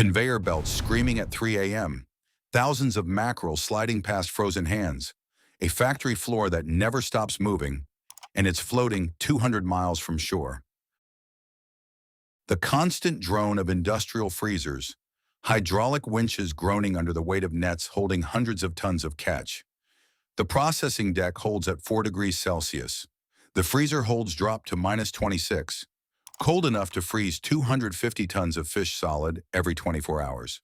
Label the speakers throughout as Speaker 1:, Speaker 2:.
Speaker 1: Conveyor belts screaming at 3 a.m., thousands of mackerel sliding past frozen hands, a factory floor that never stops moving, and it's floating 200 miles from shore. The constant drone of industrial freezers, hydraulic winches groaning under the weight of nets holding hundreds of tons of catch. The processing deck holds at 4 degrees Celsius. The freezer holds drop to -26, cold enough to freeze 250 tons of fish solid every 24 hours.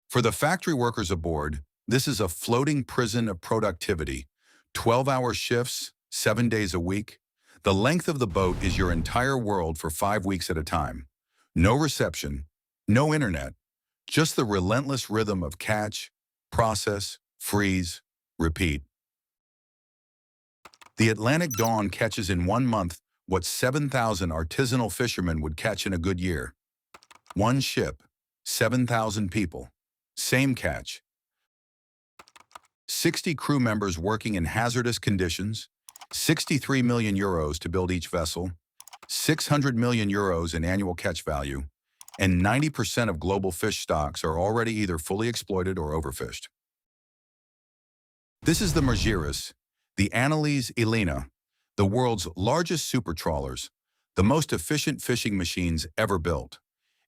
Speaker 1: For the factory workers aboard, this is a floating prison of productivity. 12-hour shifts, 7 days a week. The length of the boat is your entire world for 5 weeks at a time. No reception, no internet, just the relentless rhythm of catch, process, freeze, repeat. The Atlantic Dawn catches in 1 month what 7,000 artisanal fishermen would catch in a good year. One ship, 7,000 people, same catch. 60 crew members working in hazardous conditions, 63 million euros to build each vessel, 600 million euros in annual catch value, and 90% of global fish stocks are already either fully exploited or overfished. This is the Margiris, the Annalise Elena, the world's largest super-trawlers, the most efficient fishing machines ever built.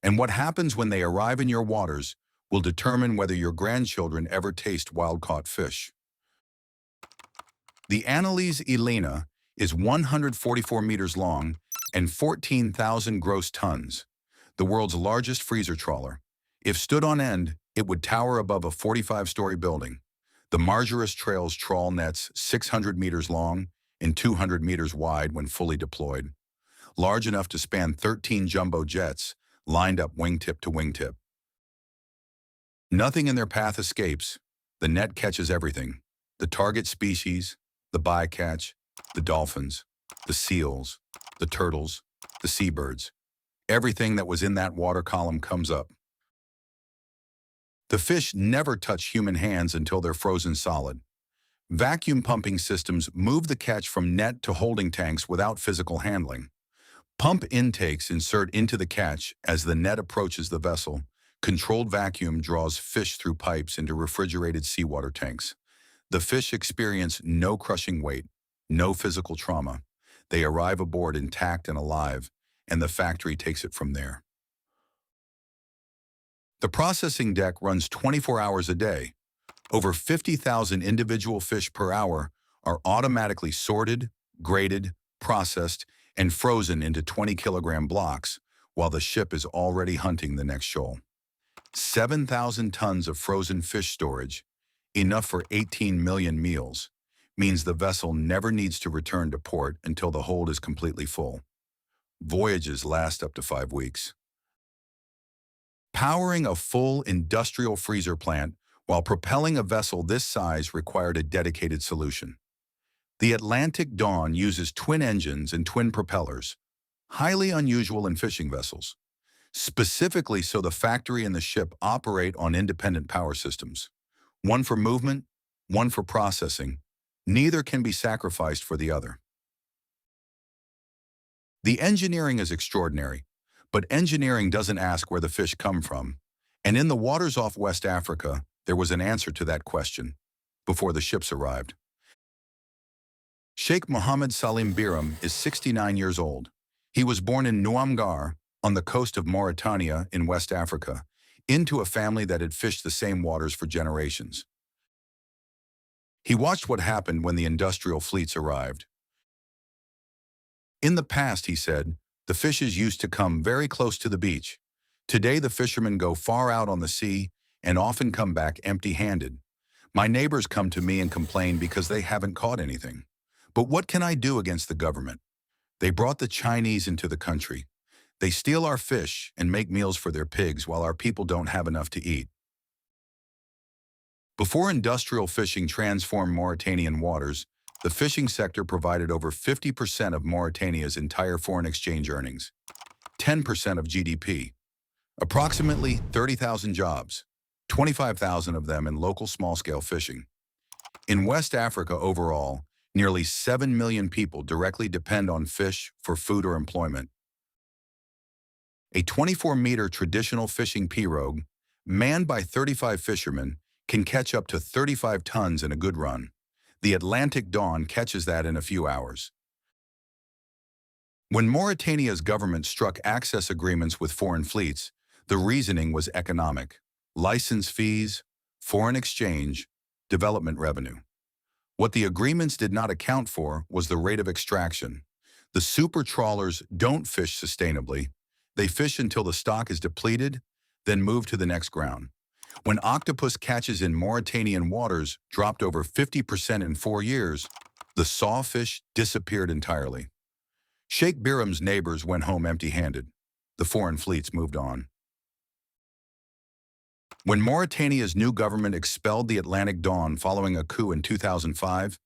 Speaker 1: And what happens when they arrive in your waters will determine whether your grandchildren ever taste wild-caught fish. The Annalise Elena is 144 meters long and 14,000 gross tons, the world's largest freezer trawler. If stood on end, it would tower above a 45-story building. The Margiris trails trawl nets 600 meters long and 200 meters wide when fully deployed, large enough to span 13 jumbo jets lined up wingtip to wingtip. Nothing in their path escapes. The net catches everything: the target species, the bycatch, the dolphins, the seals, the turtles, the seabirds. Everything that was in that water column comes up. The fish never touch human hands until they're frozen solid. Vacuum pumping systems move the catch from net to holding tanks without physical handling. Pump intakes insert into the catch as the net approaches the vessel. Controlled vacuum draws fish through pipes into refrigerated seawater tanks. The fish experience no crushing weight, no physical trauma. They arrive aboard intact and alive, and the factory takes it from there. The processing deck runs 24 hours a day. Over 50,000 individual fish per hour are automatically sorted, graded, processed, and frozen into 20-kilogram blocks, while the ship is already hunting the next shoal. 7,000 tons of frozen fish storage, enough for 18 million meals, means the vessel never needs to return to port until the hold is completely full. Voyages last up to 5 weeks. Powering a full industrial freezer plant while propelling a vessel this size required a dedicated solution. The Atlantic Dawn uses twin engines and twin propellers, highly unusual in fishing vessels, specifically so the factory and the ship operate on independent power systems. One for movement, one for processing. Neither can be sacrificed for the other. The engineering is extraordinary, but engineering doesn't ask where the fish come from. And in the waters off West Africa, there was an answer to that question before the ships arrived. Sheikh Muhammed Salim Biram is 69 years old. He was born in Nouamgar, on the coast of Mauritania in West Africa, into a family that had fished the same waters for generations. He watched what happened when the industrial fleets arrived. In the past, he said, the fishes used to come very close to the beach. Today, the fishermen go far out on the sea and often come back empty-handed. My neighbors come to me and complain because they haven't caught anything. But what can I do against the government? They brought the Chinese into the country. They steal our fish and make meals for their pigs while our people don't have enough to eat. Before industrial fishing transformed Mauritanian waters, the fishing sector provided over 50% of Mauritania's entire foreign exchange earnings, 10% of GDP, approximately 30,000 jobs, 25,000 of them in local small-scale fishing. In West Africa overall, nearly 7 million people directly depend on fish for food or employment. A 24-meter traditional fishing pirogue, manned by 35 fishermen, can catch up to 35 tons in a good run. The Atlantic Dawn catches that in a few hours. When Mauritania's government struck access agreements with foreign fleets, the reasoning was economic. License fees, foreign exchange, development revenue. What the agreements did not account for was the rate of extraction. The super-trawlers don't fish sustainably. They fish until the stock is depleted, then move to the next ground. When octopus catches in Mauritanian waters dropped over 50% in 4 years, the sawfish disappeared entirely. Sheikh Biram's neighbors went home empty-handed. The foreign fleets moved on. When Mauritania's new government expelled the Atlantic Dawn following a coup in 2005,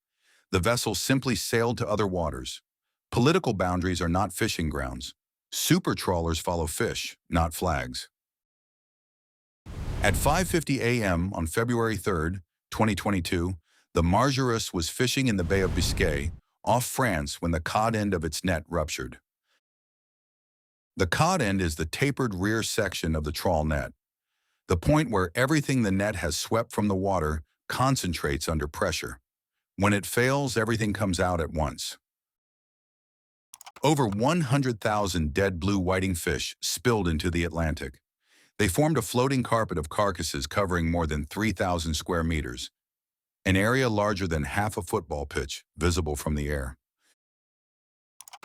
Speaker 1: the vessel simply sailed to other waters. Political boundaries are not fishing grounds. Super-trawlers follow fish, not flags. At 5:50 a.m. on February 3, 2022, the Margiris was fishing in the Bay of Biscay, off France, when the cod end of its net ruptured. The cod end is the tapered rear section of the trawl net, the point where everything the net has swept from the water concentrates under pressure. When it fails, everything comes out at once. Over 100,000 dead blue whiting fish spilled into the Atlantic. They formed a floating carpet of carcasses covering more than 3,000 square meters, an area larger than half a football pitch, visible from the air.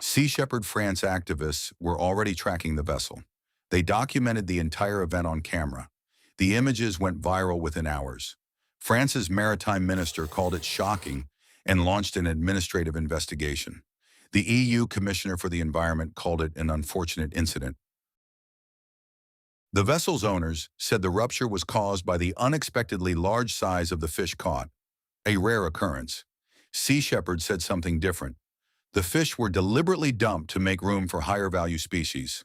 Speaker 1: Sea Shepherd France activists were already tracking the vessel. They documented the entire event on camera. The images went viral within hours. France's maritime minister called it shocking and launched an administrative investigation. The EU Commissioner for the Environment called it an unfortunate incident. The vessel's owners said the rupture was caused by the unexpectedly large size of the fish caught, a rare occurrence. Sea Shepherd said something different. The fish were deliberately dumped to make room for higher-value species,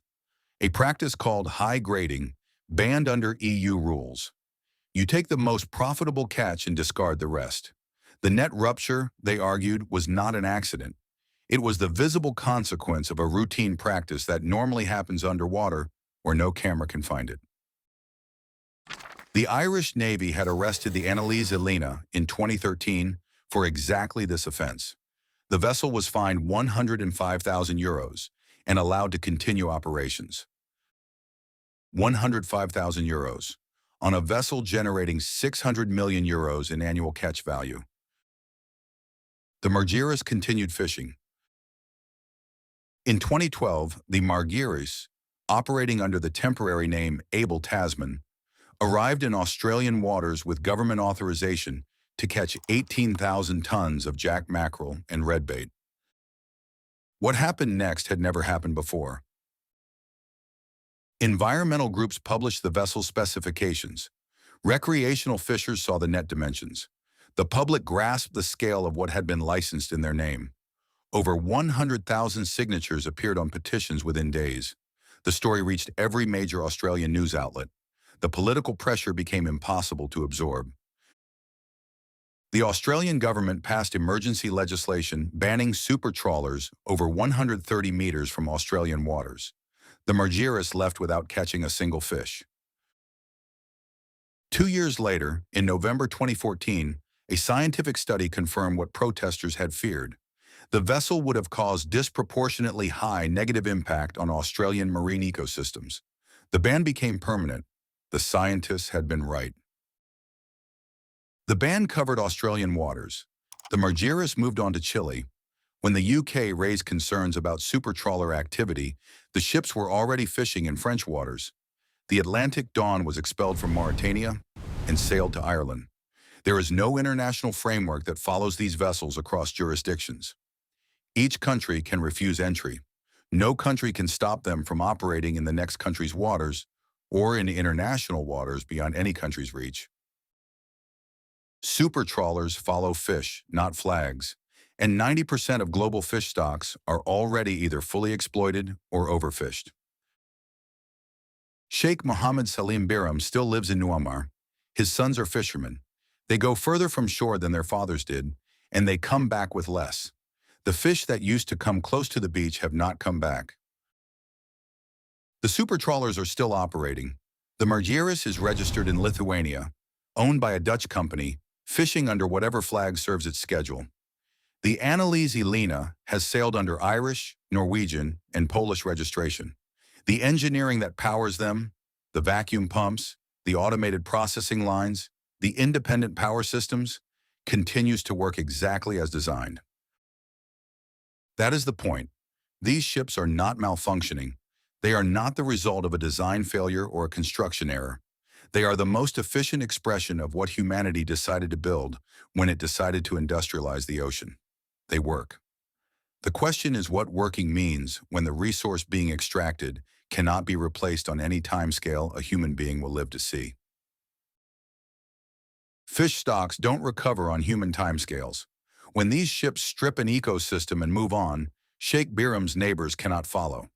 Speaker 1: a practice called high-grading, banned under EU rules. You take the most profitable catch and discard the rest. The net rupture, they argued, was not an accident. It was the visible consequence of a routine practice that normally happens underwater where no camera can find it. The Irish Navy had arrested the Annalise Elena in 2013 for exactly this offense. The vessel was fined €105,000 and allowed to continue operations. €105,000 on a vessel generating €600 million in annual catch value. The Margiris continued fishing. In 2012, the Margiris, operating under the temporary name Abel Tasman, arrived in Australian waters with government authorization to catch 18,000 tons of jack mackerel and redbait. What happened next had never happened before. Environmental groups published the vessel's specifications. Recreational fishers saw the net dimensions. The public grasped the scale of what had been licensed in their name. Over 100,000 signatures appeared on petitions within days. The story reached every major Australian news outlet. The political pressure became impossible to absorb. The Australian government passed emergency legislation banning super-trawlers over 130 meters from Australian waters. The Margiris left without catching a single fish. 2 years later, in November 2014, a scientific study confirmed what protesters had feared. The vessel would have caused disproportionately high negative impact on Australian marine ecosystems. The ban became permanent. The scientists had been right. The ban covered Australian waters. The Margiris moved on to Chile. When the UK raised concerns about super-trawler activity, the ships were already fishing in French waters. The Atlantic Dawn was expelled from Mauritania and sailed to Ireland. There is no international framework that follows these vessels across jurisdictions. Each country can refuse entry. No country can stop them from operating in the next country's waters or in international waters beyond any country's reach. Super-trawlers follow fish, not flags, and 90% of global fish stocks are already either fully exploited or overfished. Sheikh Muhammed Salim Biram still lives in Nuamar. His sons are fishermen. They go further from shore than their fathers did, and they come back with less. The fish that used to come close to the beach have not come back. The super-trawlers are still operating. The Margiris is registered in Lithuania, owned by a Dutch company, fishing under whatever flag serves its schedule. The Annelies Elena has sailed under Irish, Norwegian, and Polish registration. The engineering that powers them, the vacuum pumps, the automated processing lines, the independent power systems, continues to work exactly as designed. That is the point. These ships are not malfunctioning. They are not the result of a design failure or a construction error. They are the most efficient expression of what humanity decided to build when it decided to industrialize the ocean. They work. The question is what working means when the resource being extracted cannot be replaced on any timescale a human being will live to see. Fish stocks don't recover on human timescales. When these ships strip an ecosystem and move on, Sheikh Biram's neighbors cannot follow.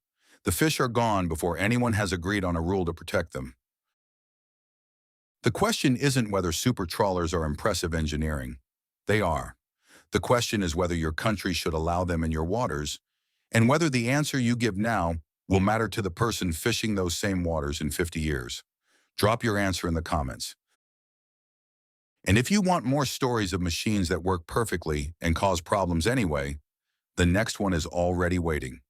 Speaker 1: The fish are gone before anyone has agreed on a rule to protect them. The question isn't whether super-trawlers are impressive engineering. They are. The question is whether your country should allow them in your waters, and whether the answer you give now will matter to the person fishing those same waters in 50 years. Drop your answer in the comments. And if you want more stories of machines that work perfectly and cause problems anyway, the next one is already waiting.